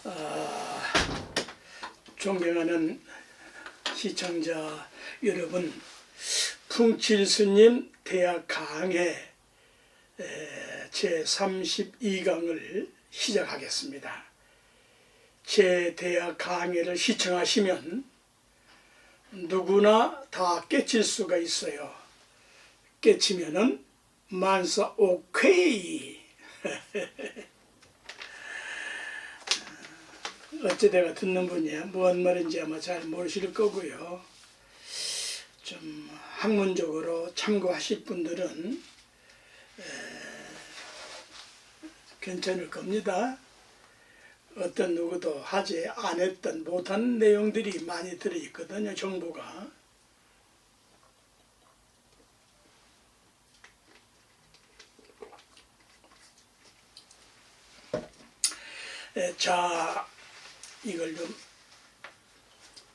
어, 존경하는 시청자 여러분, 풍칠스님 대학 강해 제32강을 시작하겠습니다. 제 대학 강해를 시청하시면 누구나 다 깨칠 수가 있어요. 깨치면은 만사 오케이. 어찌되가 듣는 분이야 뭔 말인지 아마 잘 모르실 거고요. 좀 학문적으로 참고하실 분들은 괜찮을 겁니다. 어떤 누구도 하지 안 했던 못한 내용들이 많이 들어있거든요. 정보가. 자, 이걸 좀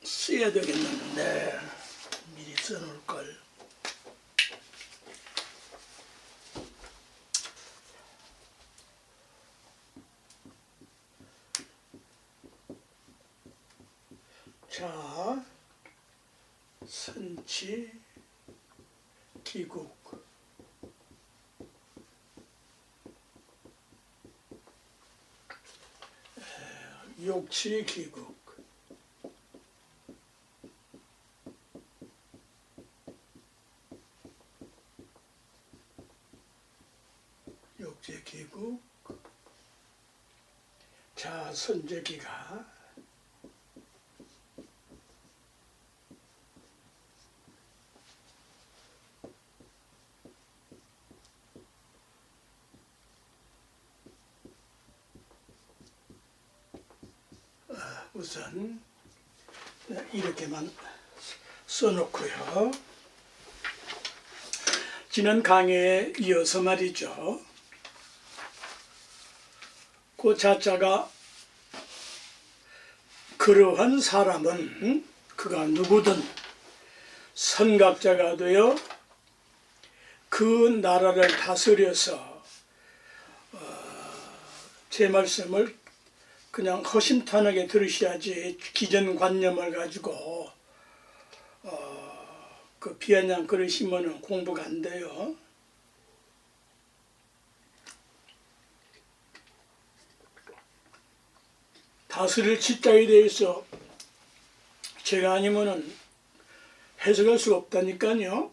써야 되겠는데 미리 써놓을 걸. 자, 선치 기국 욕치 기국 욕제 기국 자 선제기가 우선 이렇게만 써놓고요. 지난 강의에 이어서 말이죠. 그 자자가 그러한 사람은 그가 누구든 선각자가 되어 그 나라를 다스려서 제 말씀을 그냥 허심탄회하게 들으셔야지 기존관념을 가지고 그 비아냥 그러시면 공부가 안 돼요. 다스릴 치자에 대해서 제가 아니면은 해석할 수가 없다니까요.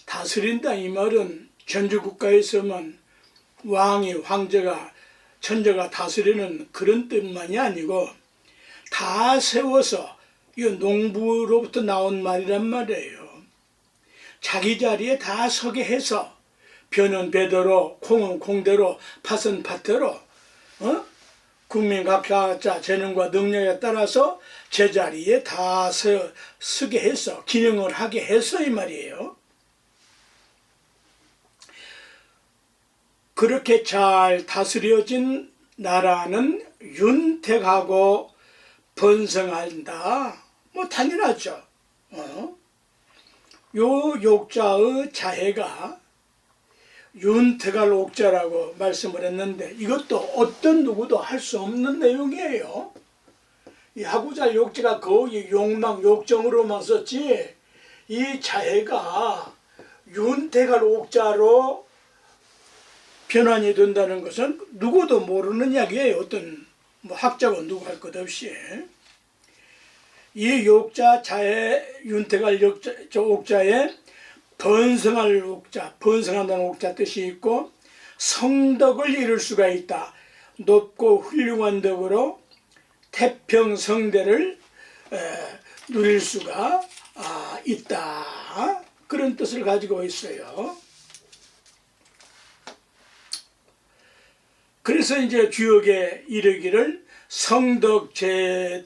다스린다 이 말은 전주국가에서만 왕이 황제가 천자가 다스리는 그런 뜻만이 아니고 다 세워서 이 농부로부터 나온 말이란 말이에요. 자기 자리에 다 서게 해서 벼는 배대로 콩은 콩대로 팥은 팥대로 국민 각자 재능과 능력에 따라서 제자리에 다 서게 해서 기능을 하게 해서 이 말이에요. 그렇게 잘 다스려진 나라는 윤택하고 번성한다. 뭐 당연하죠. 요 욕자의 자해가 윤택할 옥자라고 말씀을 했는데 이것도 어떤 누구도 할 수 없는 내용이에요. 이 하구자 욕자가 거의 욕망, 욕정으로만 썼지 이 자해가 윤택할 옥자로 변환이 된다는 것은 누구도 모르는 이야기예요. 어떤 뭐 학자고 누구 할 것 없이. 이 욕자 자해 윤택할 옥자에 번성할 옥자, 번성한다는 옥자 뜻이 있고 성덕을 이룰 수가 있다. 높고 훌륭한 덕으로 태평성대를 누릴 수가 있다. 그런 뜻을 가지고 있어요. 그래서 이제 주역에 이르기를 성덕제대엽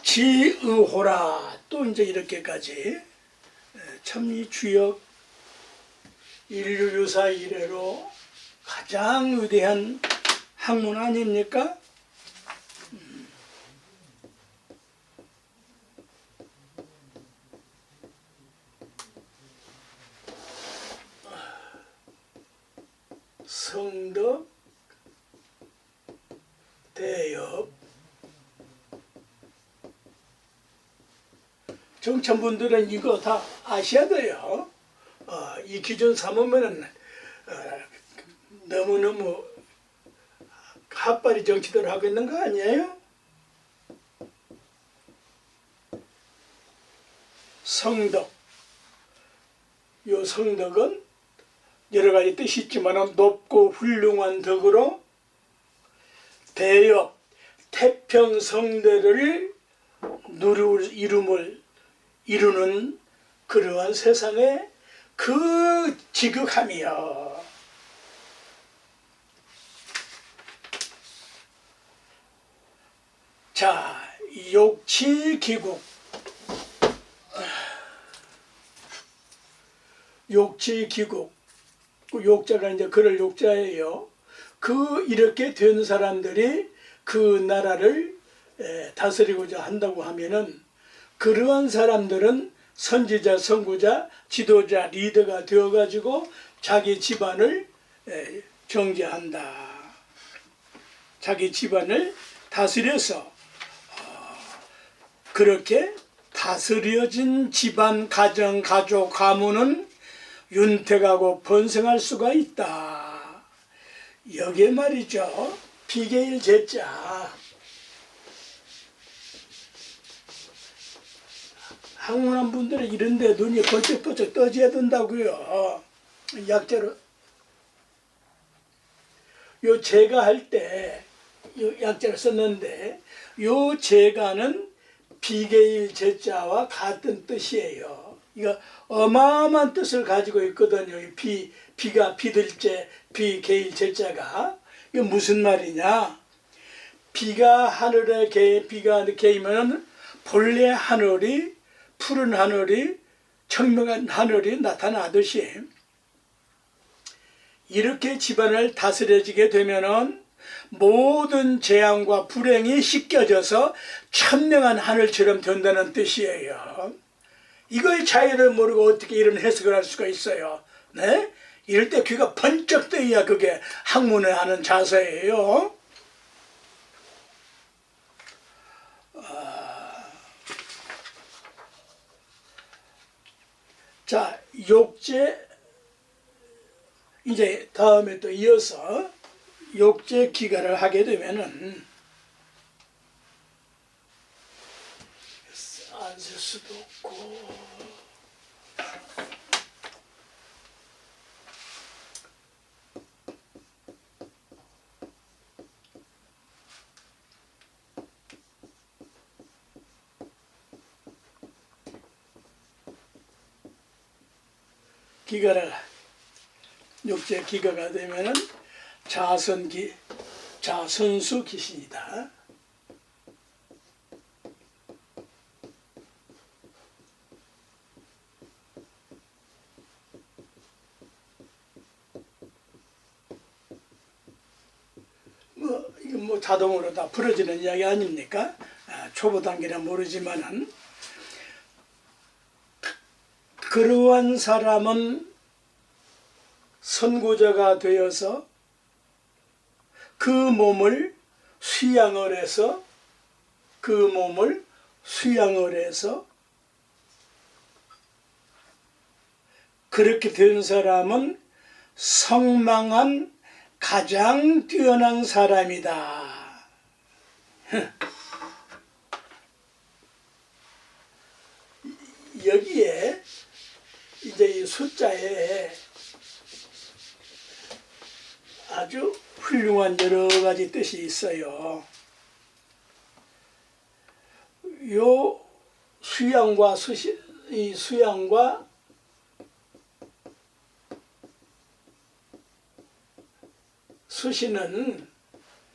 지의호라 또 이제 이렇게까지 참 이 주역 인류 유사 이래로 가장 위대한 학문 아닙니까? 성덕 배엽. 정치분들은 이거 다 아셔야 돼요. 이 기준 삼으면은 너무너무 핫바리 정치들 하고 있는 거 아니에요? 성덕. 요 성덕은 여러 가지 뜻이 있지만 높고 훌륭한 덕으로 대엽, 태평성대를 이루는 그러한 세상의 그 지극함이여. 자, 욕치기국. 욕치기국. 욕자가 이제 그럴 욕자예요. 이렇게 된 사람들이 그 나라를 다스리고자 한다고 하면은 그러한 사람들은 선지자, 선구자, 지도자, 리더가 되어가지고 자기 집안을 정제한다. 자기 집안을 다스려서 그렇게 다스려진 집안, 가정, 가족, 가문은 윤택하고 번성할 수가 있다. 여기에 말이죠. 비계일 제자. 학문한 분들은 이런데 눈이 번쩍번쩍 떠져야 된다고요. 약자로. 요 제가 할 때 약자를 썼는데 요 제가는 비계일 제자와 같은 뜻이에요. 이거 어마어마한 뜻을 가지고 있거든요. 비가 비들제, 비계일 제자가. 이거 무슨 말이냐? 비가 하늘에 비가 개이면 본래 하늘이 푸른 하늘이 청명한 하늘이 나타나듯이 이렇게 집안을 다스려지게 되면은 모든 재앙과 불행이 씻겨져서 천명한 하늘처럼 된다는 뜻이에요. 이거의 차이를 모르고 어떻게 이런 해석을 할 수가 있어요. 네? 이럴 때 귀가 번쩍 뜨여야 그게 학문을 하는 자세예요. 자, 욕제 이제 다음에 또 이어서 욕제 기가를 하게 되면은 안 쓸 수도 없고 기가를 욕제 기가가 되면은 자선수 기신이다. 이건 자동으로 다 풀어지는 이야기 아닙니까? 초보 단계는 모르지만은 그러한 사람은 선고자가 되어서 그 몸을 수양을 해서 그렇게 된 사람은 성망한 가장 뛰어난 사람이다. 여기에 이제 이 숫자에 아주 훌륭한 여러 가지 뜻이 있어요. 요 수양과 이 수양과 수시는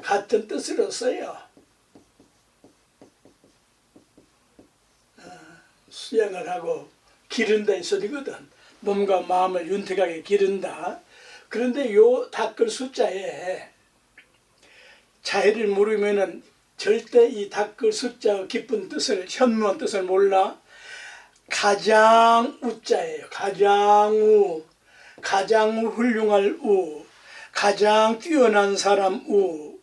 같은 뜻으로 써요. 수양을 하고 기른다 이 소리거든. 몸과 마음을 윤택하게 기른다. 그런데 요 닦을 숫자에 자해를 모르면은 절대 이 닦을 숫자의 깊은 뜻을, 현무한 뜻을 몰라. 가장 우자예요. 가장 훌륭할 우, 가장 뛰어난 사람 우.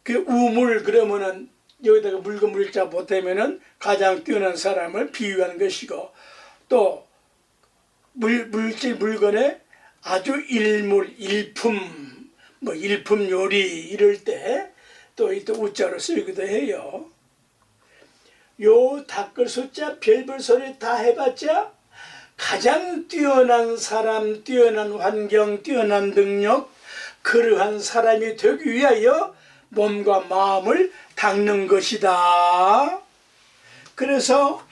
그 우물 그러면은 여기다가 묽은 물자 보태면은 가장 뛰어난 사람을 비유하는 것이고, 또 물건에 아주 일품, 뭐 일품 요리 이럴 때 또 이 또 우자로 쓰기도 해요. 요 닦을 숫자 별별 소리 다 해봤자 가장 뛰어난 사람, 뛰어난 환경, 뛰어난 능력, 그러한 사람이 되기 위하여 몸과 마음을 닦는 것이다. 그래서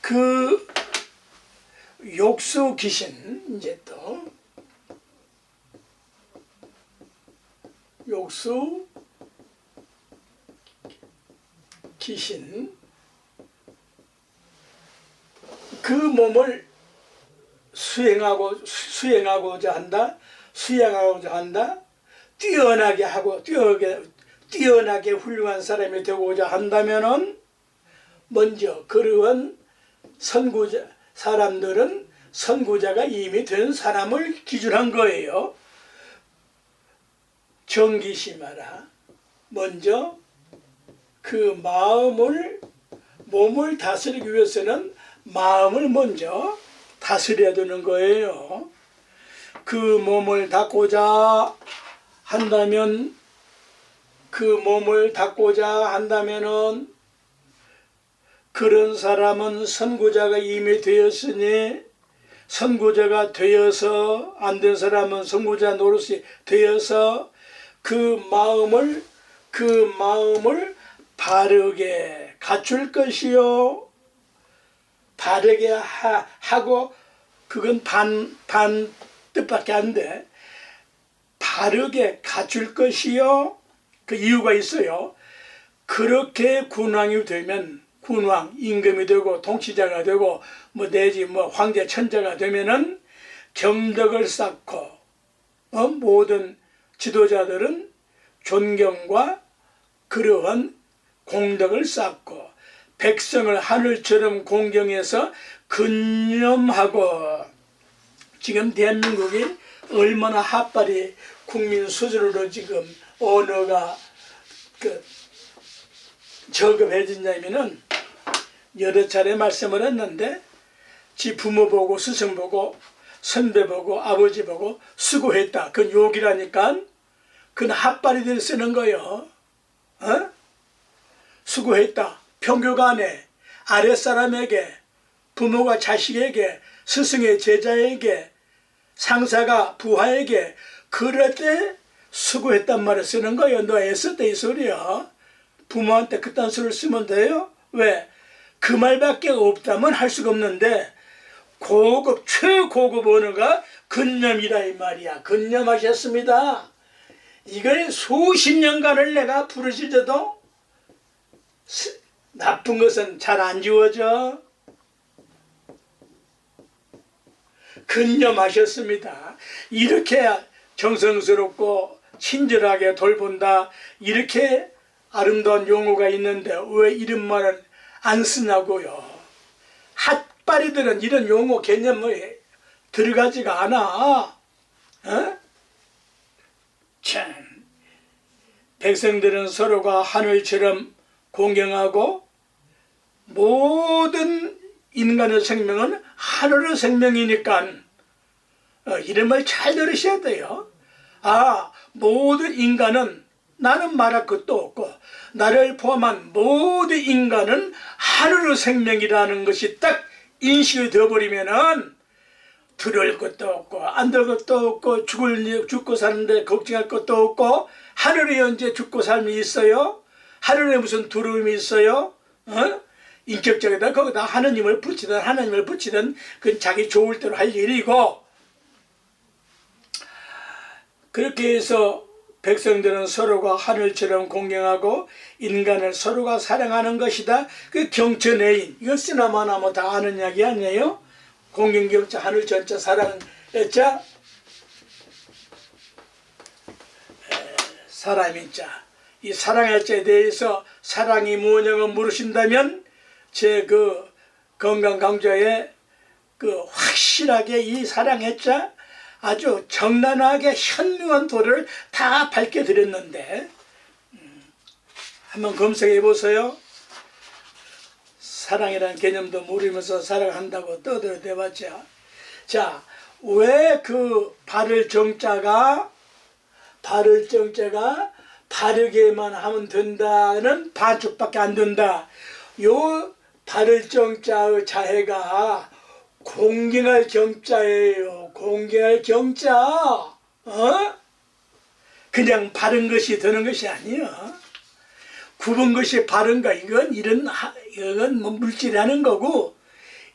그 욕수 귀신, 이제 또 욕수 귀신, 그 몸을 수행하고자 한다. 뛰어나게 하고 뛰어나게 훌륭한 사람이 되고자 한다면은 먼저 그러한 사람들은 선구자가 이미 된 사람을 기준한 거예요. 정기심하라. 먼저 그 몸을 다스리기 위해서는 마음을 먼저 다스려야 되는 거예요. 그 몸을 닦고자 한다면은 그런 사람은 선구자가 이미 되었으니, 선구자가 되어서 안 된 사람은 선구자 노릇이 되어서 그 마음을 바르게 갖출 것이요. 바르게 하고, 그건 반 뜻밖에 안 돼. 바르게 갖출 것이요. 그 이유가 있어요. 그렇게 군왕이 되면, 군왕, 임금이 되고 통치자가 되고 내지 황제 천자가 되면은 경덕을 쌓고, 모든 지도자들은 존경과 그러한 공덕을 쌓고 백성을 하늘처럼 공경해서 근념하고, 지금 대한민국이 얼마나 핫발이 국민 수준으로 지금 언어가 저급해진다면은, 여러 차례 말씀을 했는데, 지 부모 보고 스승 보고 선배 보고 아버지 보고 수고했다, 그건 욕이라니까. 그건 핫발이들 쓰는 거요. 수고했다. 평교간에 아랫사람에게, 부모가 자식에게, 스승의 제자에게, 상사가 부하에게 그럴 때 수고했단 말을 쓰는 거예요. 너 애썼다 이 소리야. 부모한테 그딴 소리를 쓰면 돼요? 왜? 그 말밖에 없다면 할 수가 없는데, 최고급 언어가 근념이라 이 말이야. 근념하셨습니다. 이걸 수십 년간을 내가 부르짖어도 나쁜 것은 잘 안 지워져. 근념하셨습니다. 이렇게 정성스럽고 친절하게 돌본다, 이렇게 아름다운 용어가 있는데 왜 이런 말을 안 쓰냐고요. 핫바리들은 이런 용어 개념에 들어가지가 않아. 참, 백성들은 서로가 하늘처럼 공경하고, 모든 인간의 생명은 하늘의 생명이니까 이런 말 잘 들으셔야 돼요. 모든 인간은, 나는 말할 것도 없고 나를 포함한 모든 인간은 하늘의 생명이라는 것이 딱 인식이 되어버리면은 들을 것도 없고 안 들을 것도 없고 죽고 사는데 걱정할 것도 없고, 하늘에 언제 죽고 삶이 있어요? 하늘에 무슨 두려움이 있어요? 인격적이다. 거기다 하나님을 붙이든 그건 자기 좋을 대로 할 일이고, 그렇게 해서 백성들은 서로가 하늘처럼 공경하고 인간을 서로가 사랑하는 것이다. 그 경천애인, 이거 쓰나마나 다 아는 이야기 아니에요? 공경경자 하늘전자 사랑자 사람인자. 이 사랑의 자에 대해서 사랑이 뭐냐고 물으신다면, 제 건강 강좌에 확실하게 이 사랑의 자 아주 적나라하게 현명한 도를 다 밝혀드렸는데 한번 검색해 보세요. 사랑이라는 개념도 모르면서 사랑한다고 떠들어대봤자, 자, 왜 그 바를 정자가 바르게만 하면 된다는 반쪽밖에 안 된다. 요 바를 정자의 자해가 공경할 경자예요. 공경할 경자. 그냥 바른 것이 되는 것이 아니야. 굽은 것이 바른가, 이건 뭐 물질하는 거고,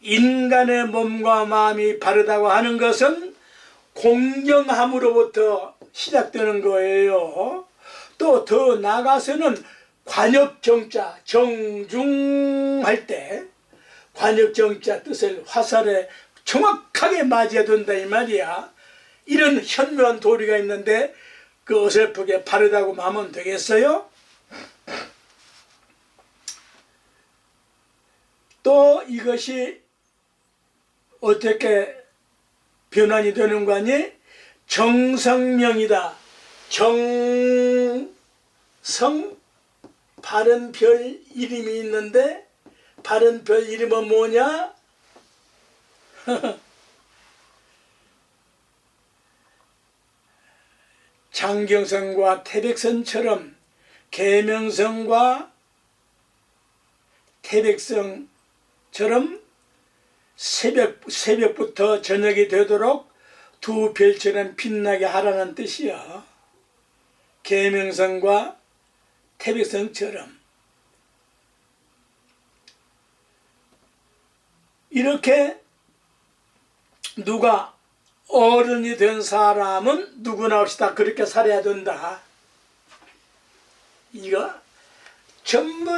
인간의 몸과 마음이 바르다고 하는 것은 공경함으로부터 시작되는 거예요. 또 더 나아가서는 관역정자, 정중할 때 관역정자 뜻을 화살에 정확하게 맞아야 된다 이 말이야. 이런 현묘한 도리가 있는데 그 어설프게 바르다고 하면 되겠어요? 또 이것이 어떻게 변환이 되는 거니? 정성명이다. 정성, 바른 별 이름이 있는데 바른 별 이름은 뭐냐? 장경선과 태백선처럼 계명선과 태백선처럼 새벽부터 저녁이 되도록 두 별처럼 빛나게 하라는 뜻이야. 계명선과 태백선처럼. 이렇게 누가 어른이 된 사람은 누구나 없이 다 그렇게 살아야 된다. 이거 전부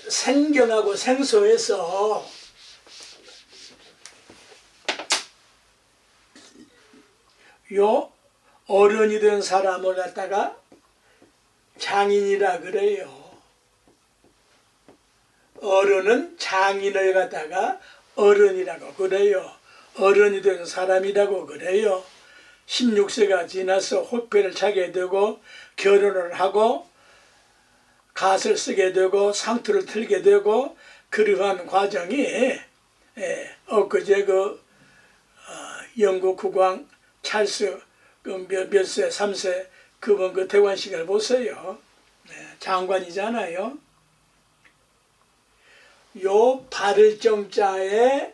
생경하고 생소해서 요 어른이 된 사람을 갖다가 장인이라 그래요. 어른은 장인을 갖다가 어른이라고 그래요. 어른이 된 사람이라고 그래요. 16세가 지나서 호패를 차게 되고 결혼을 하고 갓을 쓰게 되고 상투를 틀게 되고 그러한 과정이 엊그제 영국 국왕 찰스 몇 세, 3세 그분 그 퇴관식을 보세요. 장관이잖아요. 요 바를 정자에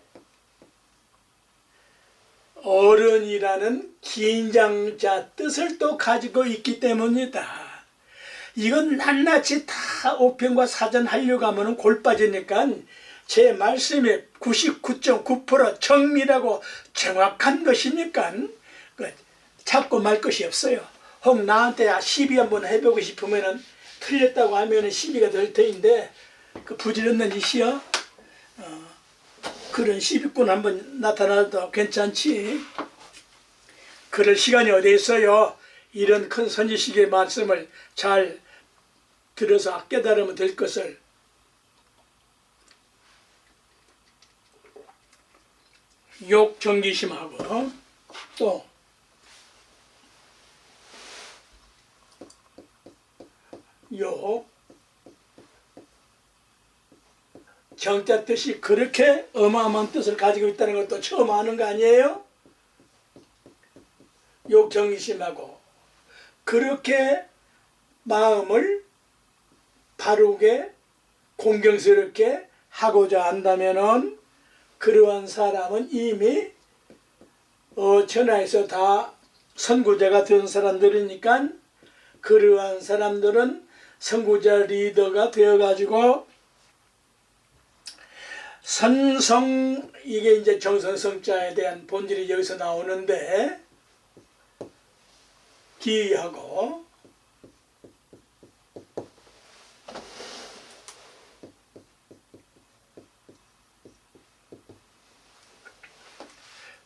어른이라는 긴장자 뜻을 또 가지고 있기 때문이다. 이건 낱낱이 다 오평과 사전 하려고 하면 골 빠지니까 제 말씀에 99.9% 정밀하고 정확한 것이니까 잡고 말 것이 없어요. 혹 나한테 시비 한번 해보고 싶으면 틀렸다고 하면 시비가 될 터인데 그 부질없는 짓이요. 그런 시비꾼 한번 나타나도 괜찮지. 그럴 시간이 어디 있어요. 이런 큰 선지식의 말씀을 잘 들어서 깨달으면 될 것을. 욕 정기심하고 또 욕 정자 뜻이 그렇게 어마어마한 뜻을 가지고 있다는 것도 처음 아는 거 아니에요? 욕 정기심하고 그렇게 마음을 바르게 공경스럽게 하고자 한다면은 그러한 사람은 이미 천하에서 다 선구자가 된 사람들이니까 그러한 사람들은 선구자 리더가 되어가지고 선성, 이게 이제 정선성자에 대한 본질이 여기서 나오는데 기하고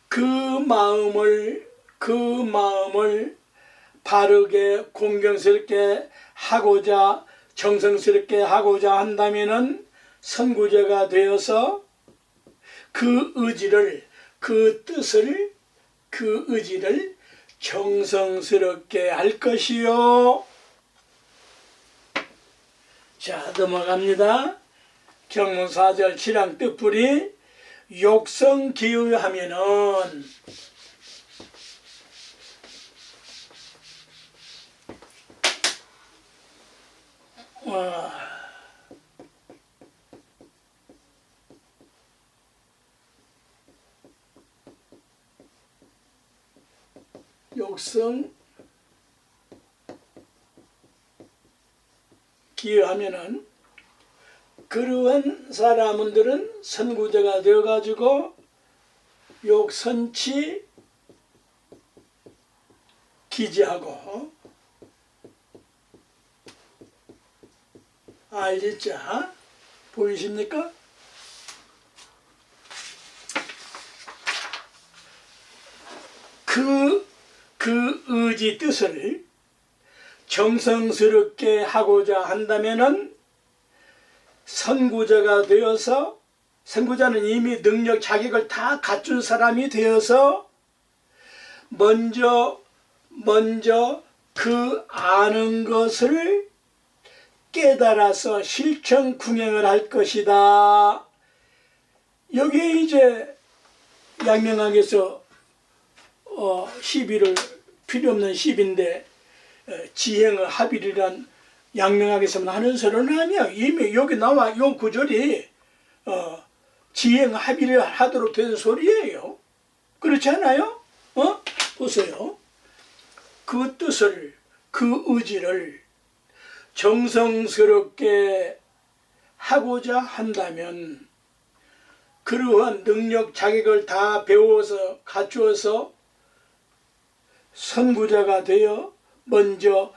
그 마음을 바르게 공경스럽게 하고자 정성스럽게 하고자 한다면은 선구자가 되어서 그 의지를 그 뜻을 그 의지를 정성스럽게 할 것이요. 자, 넘어갑니다. 경문 4절 7항 뜻풀이 욕성기의하면은 욕성 기여하면은 그러한 사람들은 선구자가 되어가지고 욕선치 기지하고 알겠자? 보이십니까? 그 의지 뜻을 정성스럽게 하고자 한다면은 선구자가 되어서, 선구자는 이미 능력 자격을 다 갖춘 사람이 되어서 먼저 그 아는 것을 깨달아서 실천 궁행을 할 것이다. 여기에 이제 양명학에서 시비를 필요 없는 시비인데 지행의 합일이란 양명학에서만 하는 소리는 아니야. 이미 여기 나와 요 구절이 지행 합일을 하도록 된 소리예요. 그렇지 않아요? 보세요. 그 뜻을, 그 의지를 정성스럽게 하고자 한다면 그러한 능력 자격을 다 배워서 갖추어서 선구자가 되어 먼저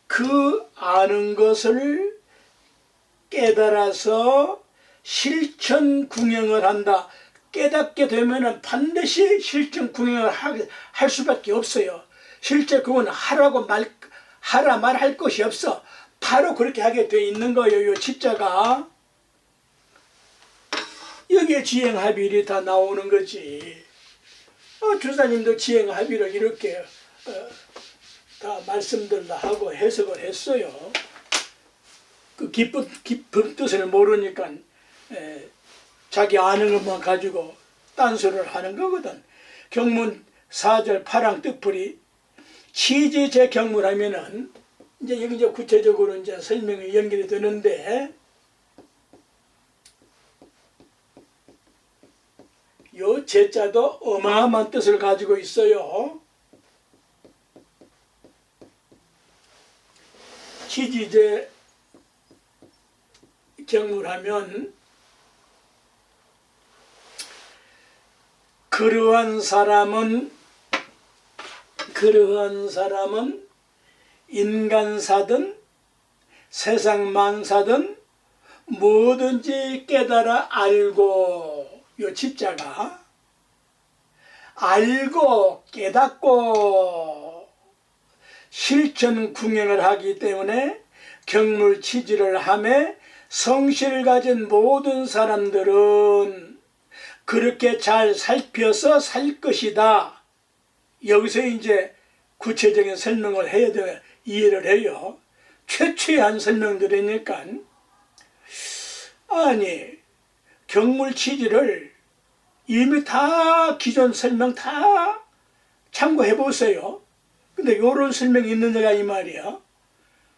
그 아는 것을 깨달아서 실천 궁행을 한다. 깨닫게 되면 반드시 실천 궁행을 할 수밖에 없어요. 실제 그건 하라 말할 것이 없어. 바로 그렇게 하게 돼 있는 거예요. 이 십자가. 여기에 지행합일이 다 나오는 거지. 주사님도 지행합일을 이렇게 다 말씀들 하고 해석을 했어요. 그 깊은 뜻을 모르니까 자기 아는 것만 가지고 딴소리를 하는 거거든. 경문 4절 8항 뜻풀이 취지제 경문하면은 이제 여기 이제 구체적으로 이제 설명이 연결이 되는데 요 제자도 어마어마한 뜻을 가지고 있어요. 취지제 경문하면 그러한 사람은 인간사든 세상 만사든 뭐든지 깨달아 알고, 요 집자가 알고 깨닫고 실천 궁행을 하기 때문에 경물치지를 하며 성실을 가진 모든 사람들은 그렇게 잘 살펴서 살 것이다. 여기서 이제 구체적인 설명을 해야 돼, 이해를 해요. 최초한 설명들이니까. 아니, 경물치지를 이미 다 기존 설명 다 참고해 보세요. 근데 요런 설명이 있느냐가 이 말이야.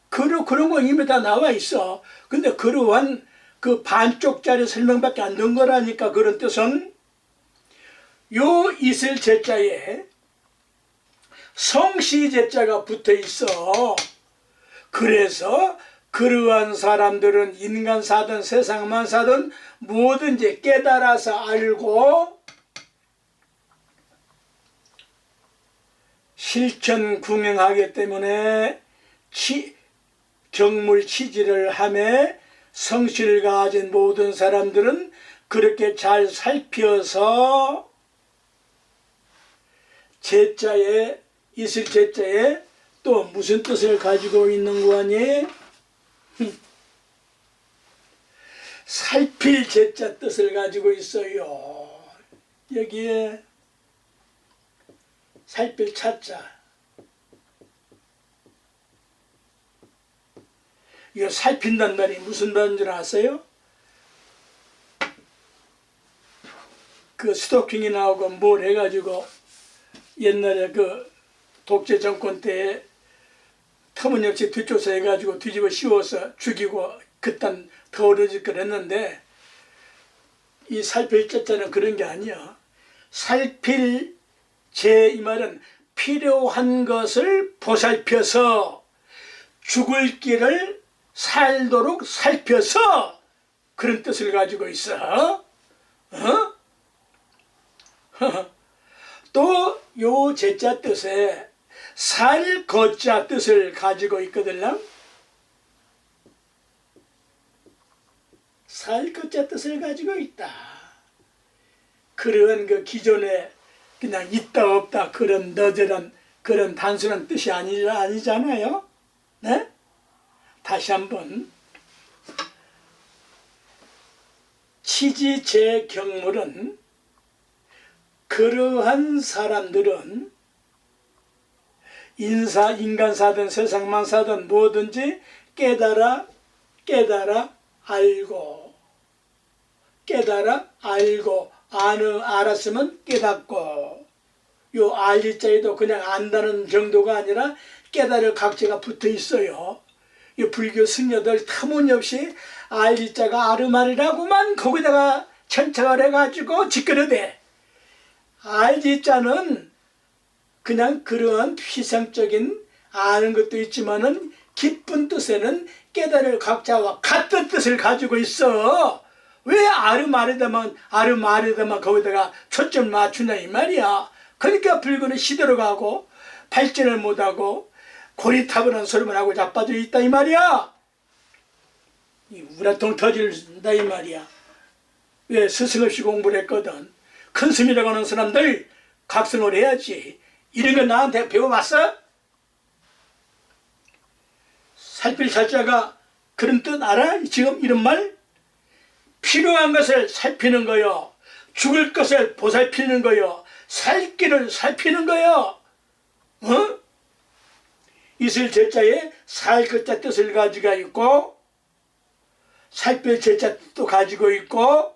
그런 거 이미 다 나와 있어. 근데 그러한 그 반쪽짜리 설명밖에 안 된 거라니까. 그런 뜻은 요 있을 제자에 성시 제자가 붙어 있어. 그래서 그러한 사람들은 인간사든 세상만사든 뭐든지 깨달아서 알고 실천 궁행하기 때문에 경물치지를 하며 성실을 가진 모든 사람들은 그렇게 잘 살펴서 제자에 있을 제자에 또 무슨 뜻을 가지고 있는 거 아니? 살필 제자 뜻을 가지고 있어요. 여기에 살필 차자. 이거 살핀단 말이 무슨 말인 줄 아세요? 그 스토킹이 나오고 뭘 해가지고 옛날에 그 독재 정권 때에 터무니없이 뒷조사 해가지고 뒤집어 씌워서 죽이고 그딴 더러워질 걸 했는데, 이 살필 자자는 그런 게 아니야. 살필 제 이 말은 필요한 것을 보살펴서 죽을 길을 살도록 살펴서 그런 뜻을 가지고 있어. 또 요 제자 뜻에 살 거자 뜻을 가지고 있거든요. 살 거자 뜻을 가지고 있다. 그런 그 기존에 그냥 있다 없다 그런 너저런 그런 단순한 뜻이 아니잖아요. 네? 다시 한번. 치지제 경물은 그러한 사람들은 인간사든 세상만사든 뭐든지 깨달아 알고 알았으면 깨닫고, 요 알지자에도 그냥 안다는 정도가 아니라 깨달을 각자가 붙어 있어요. 이 불교 승려들 터무니없이 알지자가 아르말이라고만 거기다가 천착을 해가지고 짓거려대. 알지자는 그냥 그러한 피상적인 아는 것도 있지만은 깊은 뜻에는 깨달을 각자와 같은 뜻을 가지고 있어. 왜 아르마르다만 거기다가 초점 맞추냐 이 말이야. 그러니까 불교는 시들어가고 발전을 못하고 고리타분한 소리만 하고 자빠져 있다 이 말이야. 이 우라통 터진다 이 말이야. 왜 스승 없이 공부를 했거든. 큰 스님이라고 하는 사람들 각성을 해야지. 이런 거 나한테 배워봤어? 살필 살자가 그런 뜻 알아? 지금 이런 말? 필요한 것을 살피는 거요. 죽을 것을 보살피는 거요. 살 길을 살피는 거요. 이슬 제자에 살 것자 뜻을 가지고 있고, 살필 제자 뜻도 가지고 있고,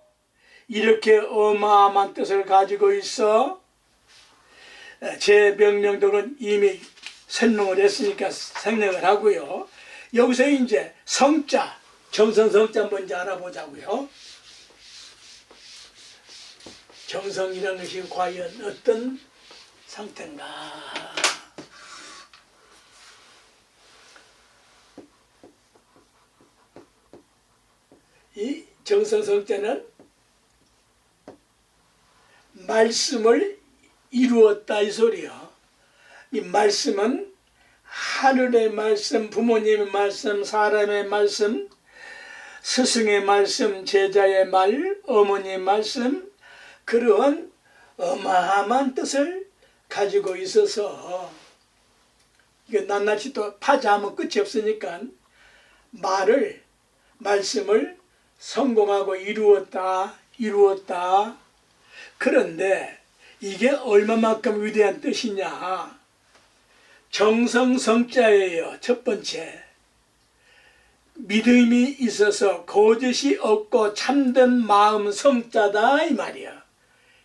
이렇게 어마어마한 뜻을 가지고 있어. 제 명령들은 이미 설명을 했으니까 생략을 하고요. 여기서 이제 성자, 정성성자 먼저 알아보자고요. 정성이라는 것이 과연 어떤 상태인가? 이 정성성자는 말씀을 이루었다 이 소리요. 이 말씀은 하늘의 말씀, 부모님의 말씀, 사람의 말씀, 스승의 말씀, 제자의 말, 어머니의 말씀, 그러한 어마어마한 뜻을 가지고 있어서, 이게 낱낱이 또 파자하면 끝이 없으니까 말씀을 성공하고 이루었다. 그런데 이게 얼마만큼 위대한 뜻이냐? 정성성자예요. 첫 번째, 믿음이 있어서 거짓이 없고 참된 마음 성자다 이 말이야.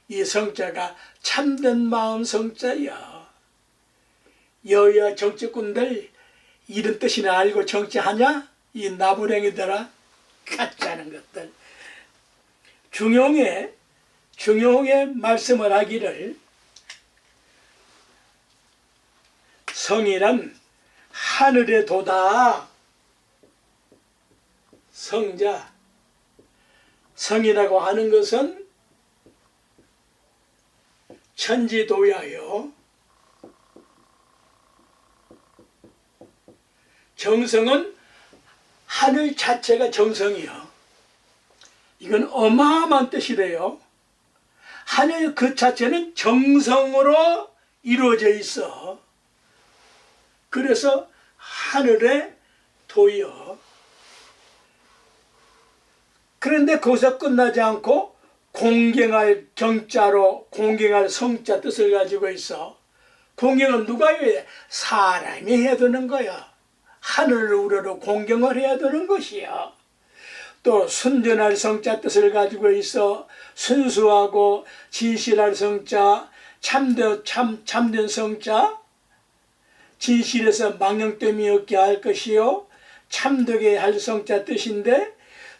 이 성자가 참된 마음 성자야. 여야 정치꾼들 이런 뜻이나 알고 정치하냐? 이 나부랭이들아, 가짜는 것들. 중용의 말씀을 하기를, 성이란 하늘의 도다. 성자, 성이라고 하는 것은 천지도야요. 정성은 하늘 자체가 정성이요. 이건 어마어마한 뜻이래요. 하늘 그 자체는 정성으로 이루어져 있어. 그래서 하늘의 도요. 그런데 거기서 끝나지 않고 공경할 경자로 공경할 성자 뜻을 가지고 있어. 공경은 누가 해야 돼? 사람이 해야 되는 거야. 하늘을 우러러 공경을 해야 되는 것이야. 또 순전할 성자 뜻을 가지고 있어 순수하고 진실할 성자, 참된 성자, 진실에서 망령됨이 없게 할 것이요 참되게 할 성자 뜻인데,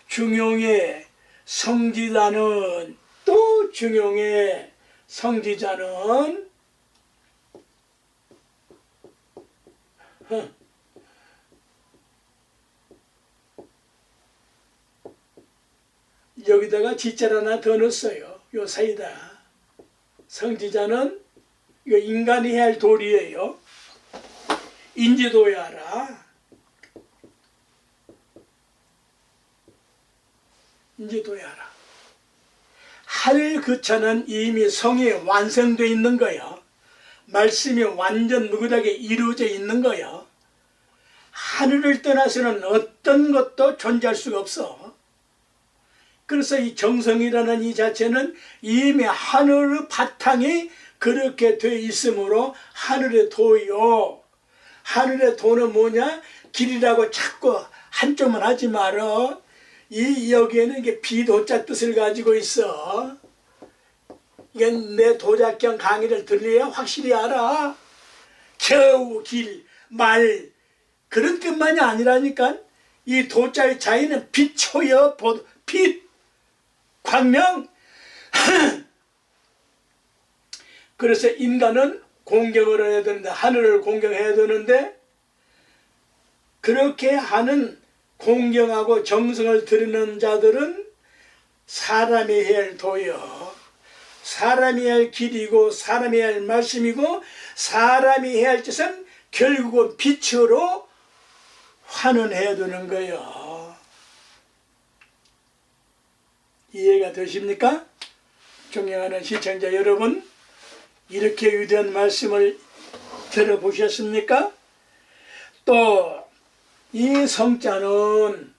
중용의 성지자는 또 중용의 성지자는 여기다가 지자를 하나 더 넣었어요. 요 사이다. 성지자는 이거 인간이 해야 할 도리예요. 인지도야라. 인지도야라. 할 그 차는 이미 성이 완성되어 있는 거야. 말씀이 완전 무구하게 이루어져 있는 거야. 하늘을 떠나서는 어떤 것도 존재할 수가 없어. 그래서 이 정성이라는 이 자체는 이미 하늘의 바탕이 그렇게 되어 있으므로 하늘의 도요. 하늘의 도는 뭐냐? 길이라고 자꾸 한쪽만 하지 말어. 여기에는 이게 비도자 뜻을 가지고 있어. 이게 내 도자경 강의를 들려야 확실히 알아. 겨우, 길, 말 그런 뜻만이 아니라니까. 이 도자의 자의는 빛초여, 빛, 광명. 그래서 인간은 공경을 해야 되는데, 하늘을 공경해야 되는데, 그렇게 하는 공경하고 정성을 드리는 자들은 사람이 해야 할 도요, 사람이 해야 할 길이고 사람이 해야 할 말씀이고, 사람이 해야 할 짓은 결국은 빛으로 환원해야 되는 거예요. 이해가 되십니까? 존경하는 시청자 여러분, 이렇게 위대한 말씀을 들어보셨습니까? 또 이 성자는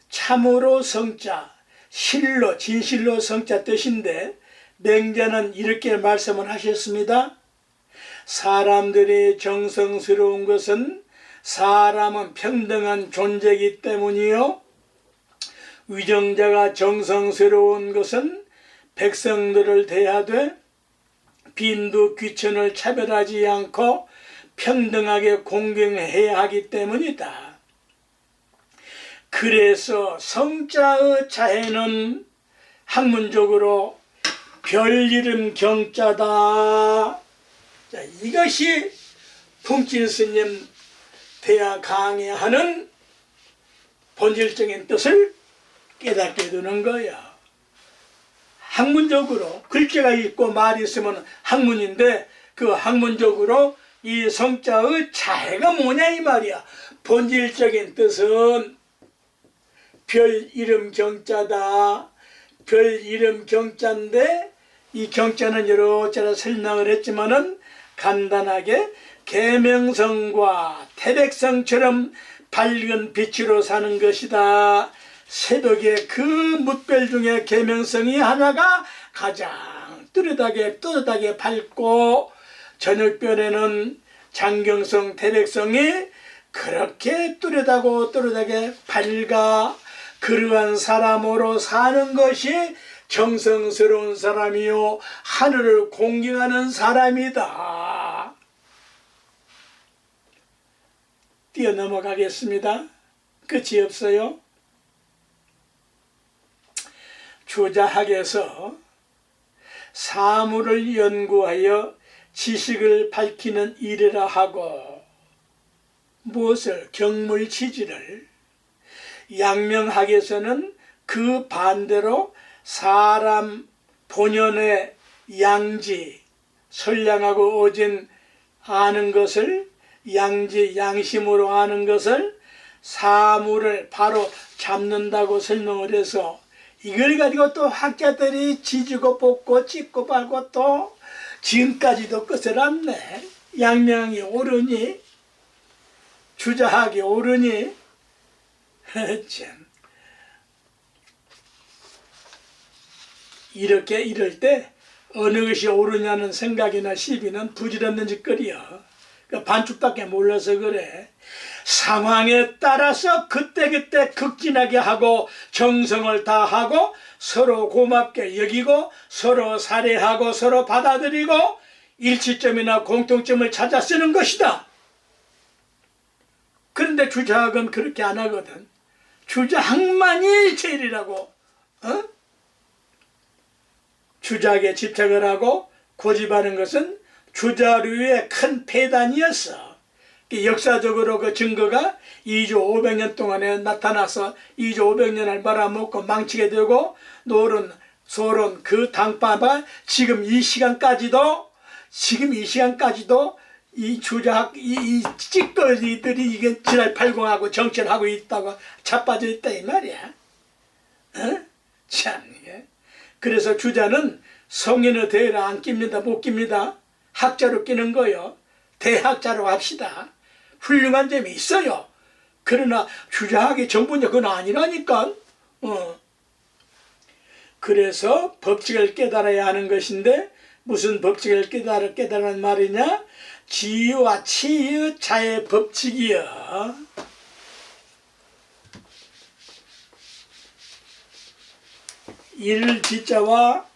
참으로 성자, 실로, 진실로 성자 뜻인데, 맹자는 이렇게 말씀을 하셨습니다. 사람들이 정성스러운 것은 사람은 평등한 존재이기 때문이요, 위정자가 정성스러운 것은 백성들을 대하되 빈도 귀천을 차별하지 않고 평등하게 공경해야 하기 때문이다. 그래서 성자의 자해는 학문적으로 별이름 경자다. 자, 이것이 품질 스님 대화 강의하는 본질적인 뜻을 깨닫게 되는 거야. 학문적으로 글자가 있고 말이 있으면 학문인데, 그 학문적으로 이 성자의 자해가 뭐냐 이 말이야. 본질적인 뜻은 별 이름 경자다. 별 이름 경자인데, 이 경자는 여러 차례 설명을 했지만은 간단하게 계명성과 태백성처럼 밝은 빛으로 사는 것이다. 새벽에 그 뭇별 중에 계명성이 하나가 가장 뚜렷하게 밝고, 저녁별에는 장경성, 태백성이 그렇게 뚜렷하게 밝아. 그러한 사람으로 사는 것이 정성스러운 사람이요, 하늘을 공경하는 사람이다. 뛰어넘어가겠습니다. 끝이 없어요. 주자학에서 사물을 연구하여 지식을 밝히는 일이라 하고, 무엇을? 경물치지를. 양명학에서는 그 반대로 사람 본연의 양지, 선량하고 오진 아는 것을, 양지, 양심으로 아는 것을 사물을 바로 잡는다고 설명을 해서, 이걸 가지고 또 학자들이 지지고 볶고 찢고 밟고 또 지금까지도 끝을 안 내. 양명이 옳으니, 주자학이 옳으니, 참. 이렇게 이럴 때 어느 것이 옳으냐는 생각이나 시비는 부질없는 짓거리야. 반죽밖에 몰라서 그래. 상황에 따라서 그때그때 극진하게 하고 정성을 다하고 서로 고맙게 여기고 서로 살해하고 서로 받아들이고 일치점이나 공통점을 찾아 쓰는 것이다. 그런데 주작은 그렇게 안 하거든. 주작만이 제일이라고. 주작에 집착을 하고 고집하는 것은 주자류의 큰 폐단이었어. 역사적으로 그 증거가 2조 500년 동안에 나타나서 2조 500년을 말아먹고 망치게 되고 노론, 소론 그 당파가 지금 이 시간까지도 이 주작, 이 찌꺼기들이 이게 지랄 팔공하고 정치하고 있다고 자빠져 있다 이 말이야. 참. 그래서 주자는 성인의 대를 안 낍니다. 못 낍니다. 학자로 끼는 거요. 대학자로 합시다. 훌륭한 점이 있어요. 그러나 주자학이 전부냐 그건 아니라니까. 그래서 법칙을 깨달아야 하는 것인데 무슨 법칙을 깨달으란 말이냐? 지유와 치유 자의 법칙이여. 이를 지자와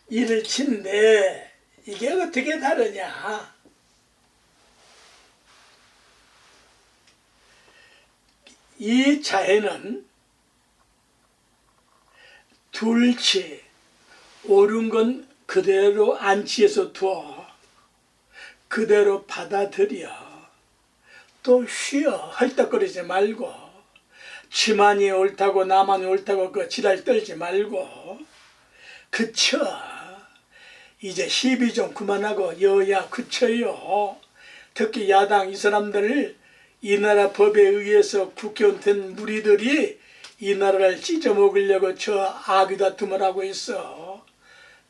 이를 친데 이게 어떻게 다르냐? 이 자해는 둘치 옳은 건 그대로 안치해서 두어 그대로 받아들여. 또 쉬어. 헐떡거리지 말고 지만이 옳다고 나만이 옳다고 그 지랄 떨지 말고 그쳐. 이제 시비 좀 그만하고 여야 그쳐요. 특히 야당 이 사람들 이 나라 법에 의해서 국회의원 된 무리들이 이 나라를 찢어먹으려고 저 악의 다툼을 하고 있어.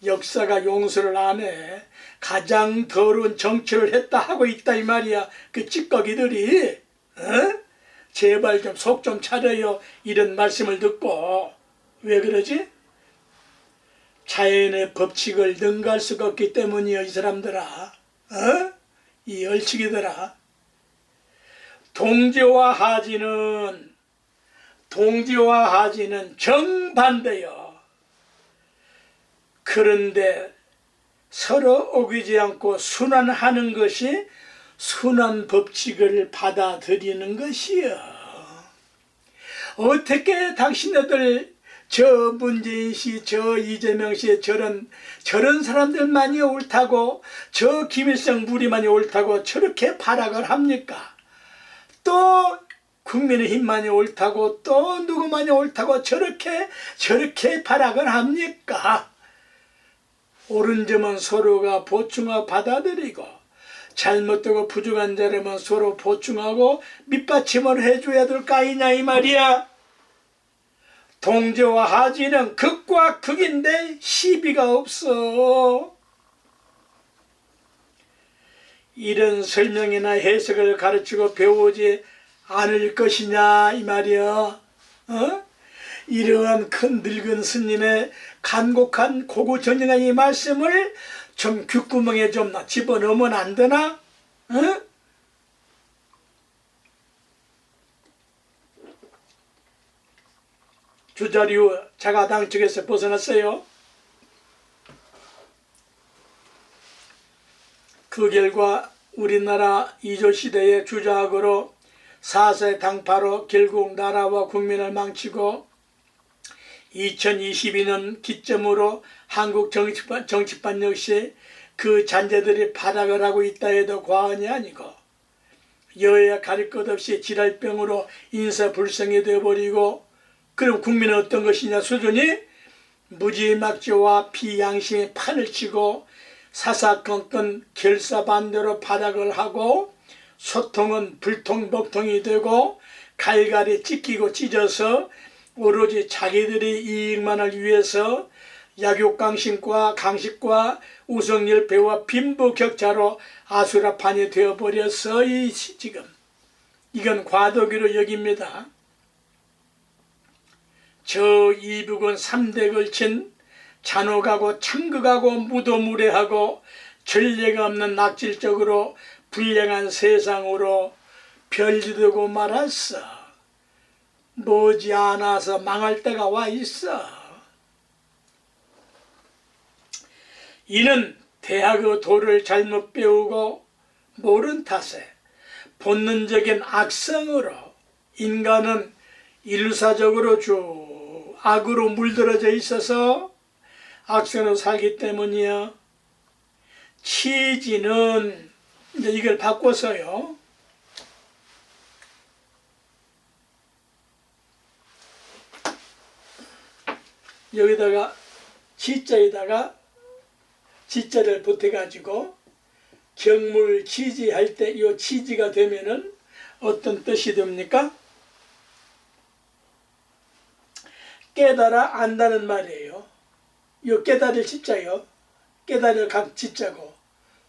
역사가 용서를 안 해. 가장 더러운 정치를 했다 하고 있다 이 말이야. 그 찌꺼기들이. 제발 좀 속 좀 차려요. 이런 말씀을 듣고. 왜 그러지? 자연의 법칙을 능가할 수가 없기 때문이요. 이 사람들아. 이 얼치기들아. 동지와 하지는 정반대요. 그런데 서로 어기지 않고 순환하는 것이 순환 법칙을 받아들이는 것이요. 어떻게 당신네들 저 문재인 씨, 저 이재명 씨 저런 사람들만이 옳다고 저 김일성 무리만이 옳다고 저렇게 발악을 합니까? 또 국민의힘만이 옳다고 또 누구만이 옳다고 저렇게 발악을 합니까? 옳은 점은 서로가 보충하고 받아들이고 잘못되고 부족한 자라면 서로 보충하고 밑받침을 해줘야 될 거 아니냐 이 말이야. 동지와 하지는 극과 극인데 시비가 없어. 이런 설명이나 해석을 가르치고 배우지 않을 것이냐 이 말이야. 이러한 큰 늙은 스님의 간곡한 고구전형한 이 말씀을 좀 귓구멍에 좀 집어넣으면 안 되나? 주자류 자가당 측에서 벗어났어요. 그 결과 우리나라 이조시대의 주자학으로 사세 당파로 결국 나라와 국민을 망치고 2022년 기점으로 한국 정치판 역시 그 잔재들이 발악을 하고 있다 해도 과언이 아니고 여야 가릴 것 없이 지랄병으로 인사불성이 되어버리고 그럼 국민은 어떤 것이냐 수준이 무지막지와 비양심의 판을 치고 사사건건 결사반대로 발악을 하고 소통은 불통먹통이 되고 갈갈이 찢기고 찢어서 오로지 자기들의 이익만을 위해서 약육강식과 강식과 우성열배와 빈부격차로 아수라판이 되어버려서 지금 이건 과도기로 여깁니다. 저 이북은 3대 걸친 잔혹하고 참극하고 무도무례하고 전례가 없는 낙질적으로 불량한 세상으로 변질되고 말았어. 머지않아서 망할 때가 와 있어. 이는 대학의 도를 잘못 배우고 모른 탓에 본능적인 악성으로 인간은 일사적으로 쭉 악으로 물들어져 있어서 악성으로 살기 때문이야. 치지는 이제 이걸 바꿔서요. 여기다가 지자에다가 지자를 보태가지고 경물 치지할 때 이 치지가 되면은 어떤 뜻이 됩니까? 깨달아 안다는 말이에요. 이 깨달을 지자요. 깨달을 각 지자고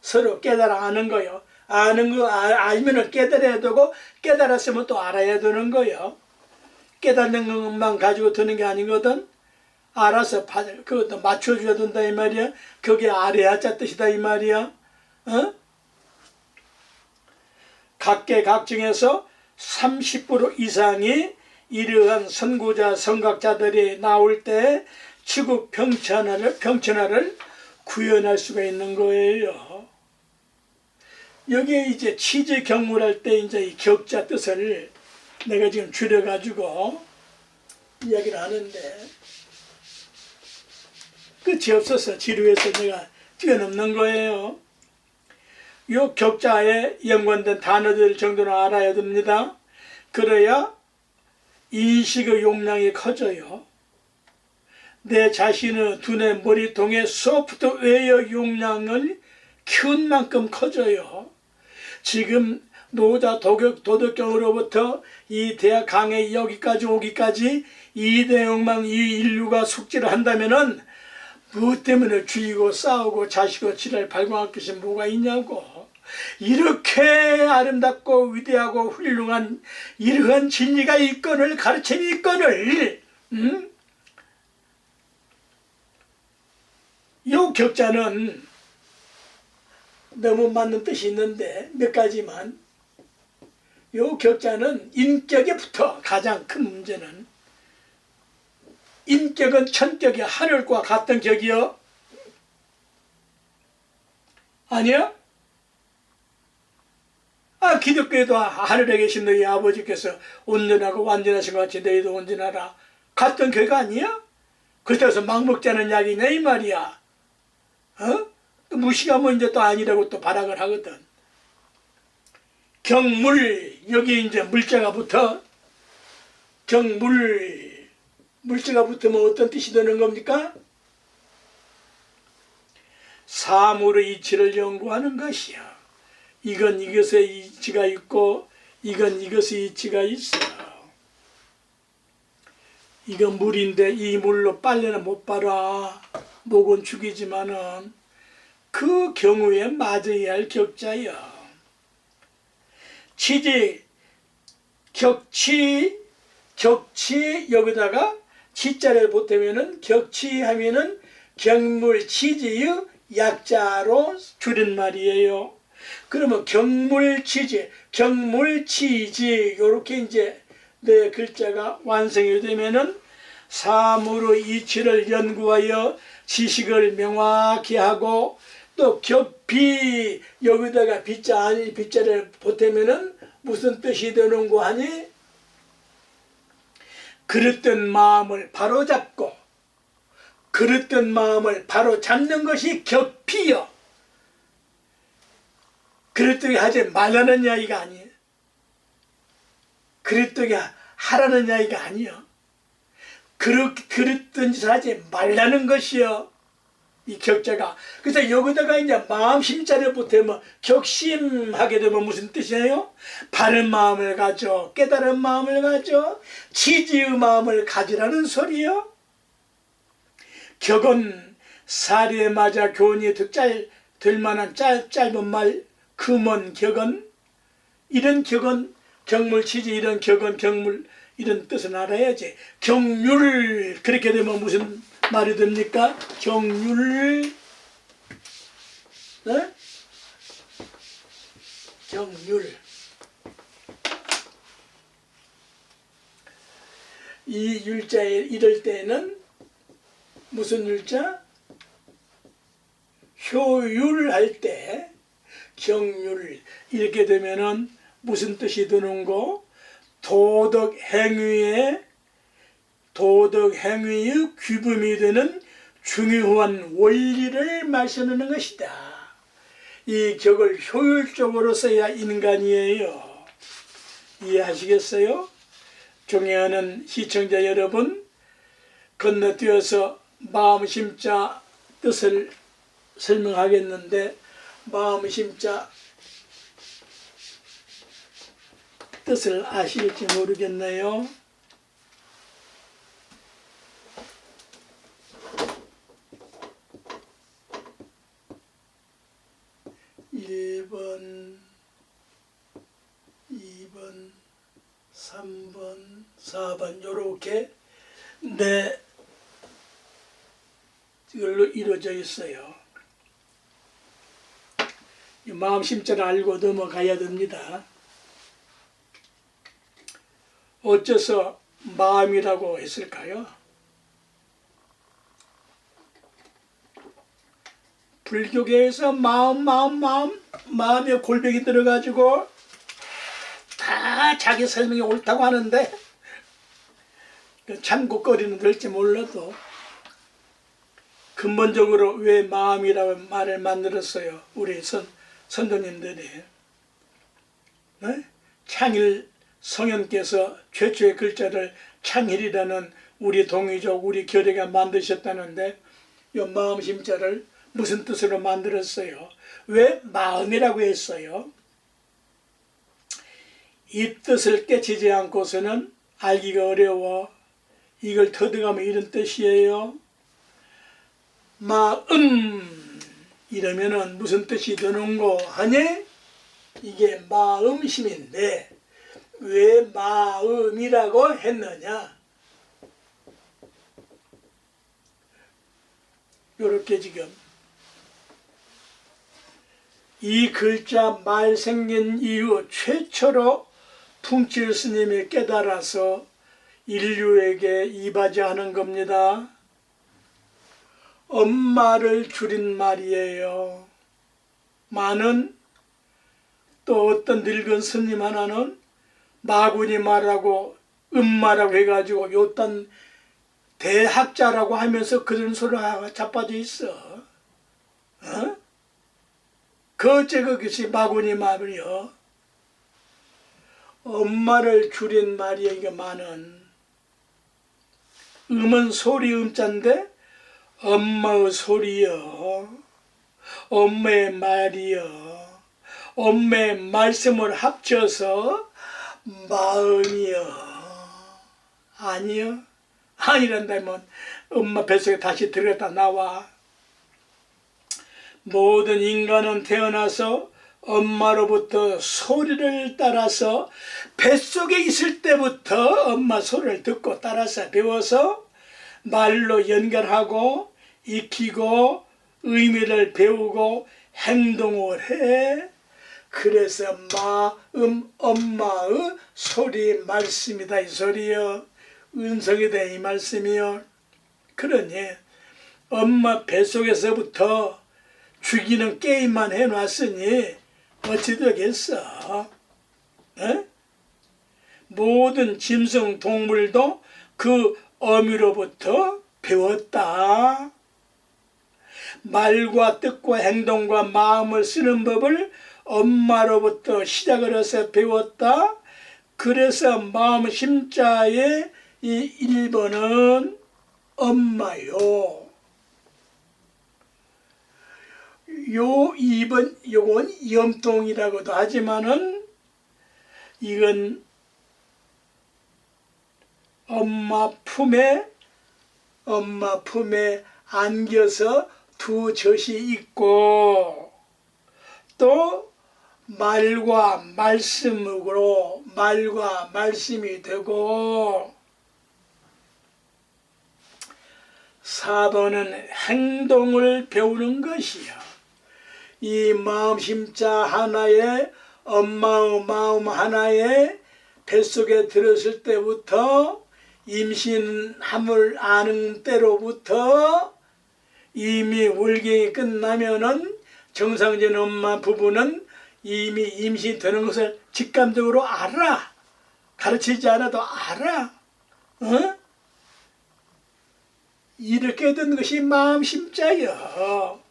서로 깨달아 아는 거요. 아는 거 알면은 깨달아야 되고 깨달았으면 또 알아야 되는 거요. 깨닫는 것만 가지고 드는 게 아니거든. 알아서 그것도 맞춰줘야 된다 이 말이야. 그게 알아야 자 뜻이다 이 말이야. 어? 각계각층에서 30% 이상이 이러한 선구자 선각자들이 나올 때 치국 평천하를 구현할 수가 있는 거예요. 여기에 이제 치지 경물할 때 이제 이 격자 뜻을 내가 지금 줄여가지고 이야기를 하는데 끝이 없어서 지루해서 내가 뛰어넘는 거예요. 이 격자에 연관된 단어들 정도는 알아야 됩니다. 그래야 인식의 용량이 커져요. 내 자신의 두뇌 머리통의 소프트웨어 용량을 키운 만큼 커져요. 지금 노자 도덕경으로부터 이 대학 강의 여기까지 오기까지 이 내용만 이 인류가 숙지를 한다면은 무엇 때문에 죽이고 싸우고 자식을 지랄 발광할 것이 뭐가 있냐고. 이렇게 아름답고 위대하고 훌륭한 이러한 진리가 있건을 가르침이 있건을 요 격자는 너무 맞는 뜻이 있는데 몇 가지만 요 격자는 인격에 붙어 가장 큰 문제는 인격은 천격이 하늘과 같은 격이요? 아니야? 기독교에도 하늘에 계신 너희 아버지께서 온전하고 완전하신 것 같이 너희도 온전하라. 같은 격 아니야? 그래서 막 먹자는 약이냐 이 말이야. 무식하면 이제 또 아니라고 또 발악을 하거든. 경물, 여기 이제 물자가 붙어. 물자가 붙으면 어떤 뜻이 되는 겁니까? 사물의 이치를 연구하는 것이야. 이건 이것의 이치가 있고 이건 이것의 이치가 있어. 이건 물인데 이 물로 빨래는 못 빨아. 목은 죽이지만은 그 경우에 맞아야 할 격자야. 치지, 격치 여기다가 치자를 보태면은 격치하면은 경물치지의 약자로 줄인 말이에요. 그러면 경물치지 요렇게 이제 내 글자가 완성이 되면은 사물의 이치를 연구하여 지식을 명확히 하고 또 격비 여기다가 빗자를 보태면은 무슨 뜻이 되는고 하니 그릇된 마음을 바로잡고 그릇된 마음을 바로잡는 것이 격피요. 그릇되게 하지 말라는 이야기가 아니에요. 그릇되게 하라는 이야기가 아니에요. 그릇된 짓을 하지 말라는 것이요. 이 격자가. 그래서 여기다가 이제 마음 심자를 보태면 격심하게 되면 무슨 뜻이에요? 바른 마음을 가져, 깨달은 마음을 가져, 지지의 마음을 가지라는 소리요. 격은 사리에 맞아 교훈이 될 만한 짧은 말, 금원 격은 이런 격은 경물치지 이런 격은 경물 이런 뜻은 알아야지. 경률 그렇게 되면 무슨 말이 됩니까? 경률 네? 경률 이 율자에 이럴 때는 무슨 율자? 효율할 때 경률 이렇게 되면은 무슨 뜻이 드는 거? 도덕 행위의 규범이 되는 중요한 원리를 말씀하는 것이다. 이 격을 효율적으로 써야 인간이에요. 이해하시겠어요? 존경하는 시청자 여러분, 건너뛰어서 마음심자 뜻을 설명하겠는데, 마음심자 뜻을 아실지 모르겠네요. (1번) (2번) (3번) (4번) 요렇게 네 이걸로 이루어져 있어요. 이 마음심자를 알고 넘어가야 됩니다. 어째서 마음이라고 했을까요? 불교계에서 마음에 골병이 들어가지고 다 자기 설명이 옳다고 하는데 참고거리는 될지 몰라도 근본적으로 왜 마음이라고 말을 만들었어요? 우리 선도님들이. 네? 창일 성현께서 최초의 글자를 창일이라는 우리 동이족 우리 결의가 만드셨다는데 이 마음심자를 무슨 뜻으로 만들었어요? 왜 마음이라고 했어요? 이 뜻을 깨치지 않고서는 알기가 어려워. 이걸 터득하면 이런 뜻이에요. 마음 이러면은 무슨 뜻이 드는고 하니 이게 마음심인데 왜 마음이라고 했느냐? 요렇게 지금 이 글자 말 생긴 이후 최초로 풍칠 스님이 깨달아서 인류에게 이바지하는 겁니다. 엄마를 줄인 말이에요. 많은 또 어떤 늙은 스님 하나는 마구니 말하고 음마라고 해가지고 요딴 대학자라고 하면서 그런 소리가 자빠져 있어. 어? 그어째 그것이 마구니 말이요. 엄마를 줄인 말이야. 이게 많은 음은 소리 음자인데 엄마의 소리요, 엄마의 말이요, 엄마의 말씀을 합쳐서 마음이요. 아니요. 아니란다면 엄마 뱃속에 다시 들어갔다 나와. 모든 인간은 태어나서 엄마로부터 소리를 따라서 뱃속에 있을 때부터 엄마 소리를 듣고 따라서 배워서 말로 연결하고 익히고 의미를 배우고 행동을 해. 그래서 마음 엄마의 소리 말씀이다 이 소리요. 은성이다 이 말씀이요. 그러니 엄마 뱃속에서부터 죽이는 게임만 해놨으니 어찌 되겠어? 에? 모든 짐승 동물도 그 어미로부터 배웠다. 말과 뜻과 행동과 마음을 쓰는 법을 엄마로부터 시작을 해서 배웠다. 그래서 마음 심자의 이 1번은 엄마요. 요 2번 요건 염통이라고도 하지만은 이건 엄마 품에 안겨서 두 젖이 있고 또 말과 말씀으로 말과 말씀이 되고 4번은 행동을 배우는 것이요. 이 마음 심자 하나에 엄마의 마음 하나에 뱃속에 들었을 때부터 임신함을 아는 때로부터 이미 월경이 끝나면은 정상적인 엄마 부부는 이미 임신되는 것을 직감적으로 알아. 가르치지 않아도 알아. 어? 이렇게 된 것이 마음심자여.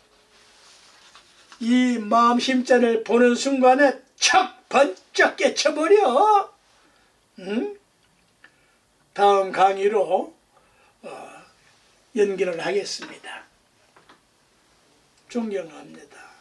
이 마음심자를 보는 순간에 척 번쩍 깨쳐버려. 응? 다음 강의로 연결을 하겠습니다. 존경합니다.